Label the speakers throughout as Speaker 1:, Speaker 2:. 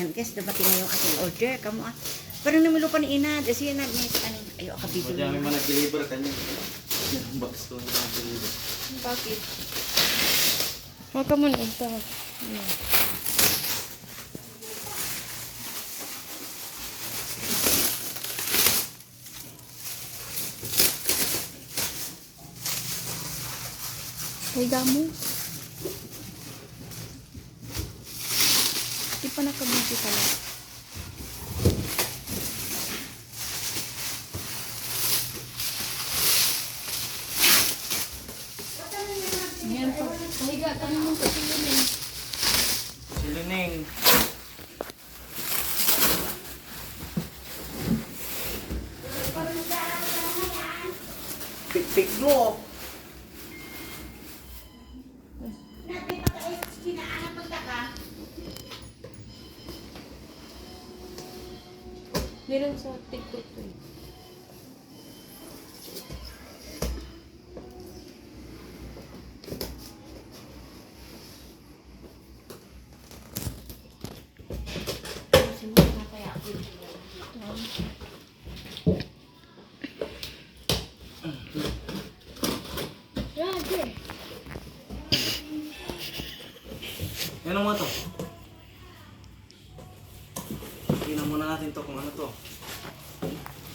Speaker 1: Yan guys, dumating na yung aking order. Kamu ah. Parang namilo pa ni Inad. Kasi Inad, may ayaw ka video
Speaker 2: Madami
Speaker 1: na.
Speaker 2: man nag-deliver kanya. Yung box ko na nag-deliver.
Speaker 3: Bakit? Huwag ka muna ito. Higa mo. Di pa nakabunti pala. Yan pa. Higa ka naman sa silunin.
Speaker 2: Siluning. Pik-pik mo.
Speaker 3: Meron sa TikTok to eh. Roger.
Speaker 2: Yan ang mga to. Tingnan muna natin to kung ano to.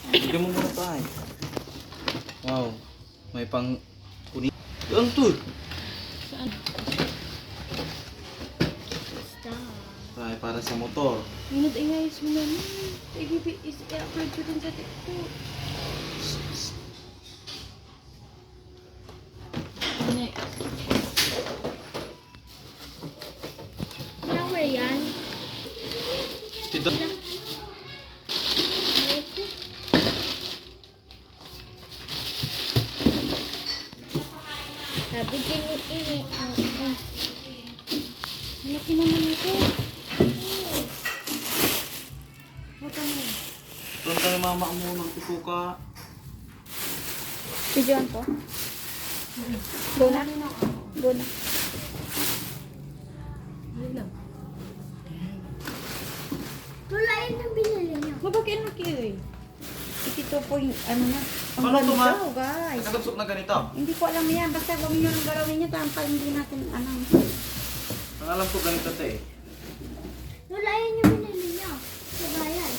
Speaker 2: Bigyan mo muna tayo. Wow. May pang kunin. Yan to.
Speaker 3: Saan?
Speaker 2: Ay, para sa motor.
Speaker 3: Minod ingayos mo naman. I-upload ko din sa TikTok. Next.
Speaker 4: Flower yan.
Speaker 2: Dito.
Speaker 4: Sabi ini.
Speaker 3: Malaki naman ito. Baka mo.
Speaker 2: Doon tayo mama mo ng pisuka.
Speaker 3: Videoan ko. Go na. Go na. Ayun lang.
Speaker 4: Tulayin ang binili niyo.
Speaker 3: Mabagyan na kayo eh.
Speaker 1: 82 point, ano na. Ang
Speaker 2: Ano to, Ma?
Speaker 1: ganda, guys.
Speaker 2: Nakagsok na ganito.
Speaker 1: Hindi ko alam yan. Basta gawin nyo ng galawin nyo. Tampal hindi natin, ano.
Speaker 2: Ang alam ko ganito to eh.
Speaker 4: Tulayin yung binili niyo. Sa bayan.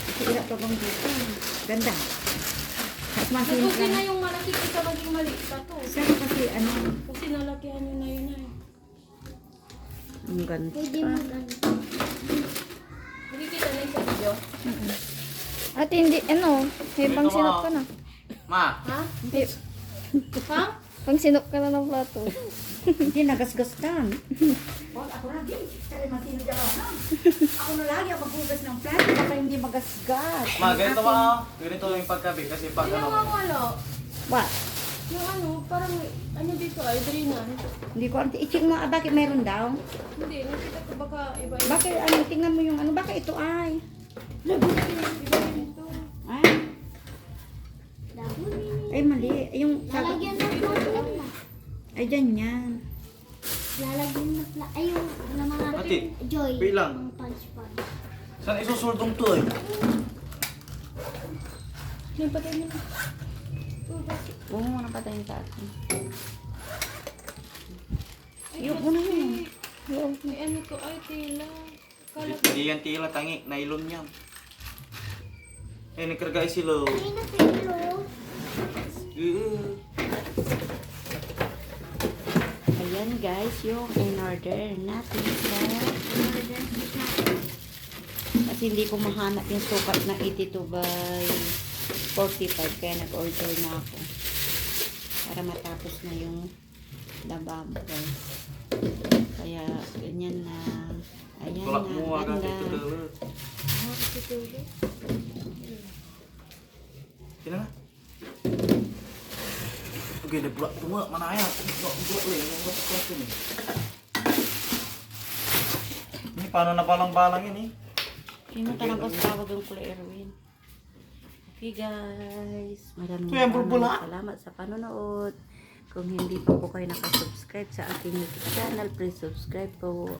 Speaker 1: Kasi hirap to bang dito. Ganda. At masin
Speaker 3: Okay na
Speaker 1: lang.
Speaker 3: yung malaki kita maging maliit pa to.
Speaker 1: Sana kasi, ano,
Speaker 3: Kasi nalakihan nyo na yun eh.
Speaker 1: ang ganda.
Speaker 4: Pwede mo ganito.
Speaker 3: Hindi kita na yung sa video.
Speaker 5: Ate, hindi, ano, may pang
Speaker 2: Dito,
Speaker 5: sinop
Speaker 2: Ma.
Speaker 5: ka na.
Speaker 2: Ma,
Speaker 3: Ha?
Speaker 5: May,
Speaker 3: Ha?
Speaker 5: pang sinop ka na ng plato.
Speaker 1: Hindi, nagasgastan. Wala, ako na din. Kasi masino dyan ako. Ako na lagi ang maghugas ng plato. Baka hindi magasgas.
Speaker 2: ma,
Speaker 1: Ang
Speaker 2: ganito
Speaker 1: aking-
Speaker 2: ma. Ganito yung pagkabi kasi pag
Speaker 3: Yung
Speaker 2: ano.
Speaker 3: wala.
Speaker 1: What?
Speaker 3: Yung ano, parang ano dito ay drinan.
Speaker 1: Hindi ko alam. I-check mo, bakit meron daw?
Speaker 3: Hindi, nakita ko baka iba yun.
Speaker 1: Bakit, ano, tingnan mo yung ano, baka ito ay.
Speaker 3: Iba yun ito.
Speaker 1: Ay,
Speaker 4: Labunin.
Speaker 1: ay mali. Yung,
Speaker 4: Lalagyan ng flower na.
Speaker 1: ay dyan yan.
Speaker 4: Lalagyan ng flower. Ay, yung mga
Speaker 2: Ate,
Speaker 4: joy.
Speaker 2: wait lang.
Speaker 4: Mga punch-punch.
Speaker 2: Saan isusuldong to eh?
Speaker 3: Yung patay mo na.
Speaker 1: Huwag mo muna patayin sa akin.
Speaker 3: Ay,
Speaker 1: Yung una yun.
Speaker 3: may ano ko, ay tila. Kala ko.
Speaker 2: Hindi yan tila tangi. Nylon yan. Eh, nagkaragay sila.
Speaker 4: Ay, natilo.
Speaker 1: Ayan guys, yung in-order natin sa... Kasi hindi ko mahanap yung sukat na 82 by 45. Kaya nag-order na ako. Para matapos na yung lababo guys. Kaya ganyan na. Ayan
Speaker 2: Tulak
Speaker 1: na.
Speaker 2: mo agad
Speaker 1: Ganda.
Speaker 2: ito dala. Kina na? Okay, nabulak tuma. Manaya. Bulak lang. Bulak lang. Ini paano na balang-balang ini?
Speaker 1: Sino talaga sa tawag yung Kuya Erwin? Okay guys, maraming
Speaker 2: Ito yung bulbula.
Speaker 1: salamat sa panonood. Kung hindi pa po kayo nakasubscribe sa aking YouTube channel, please subscribe po.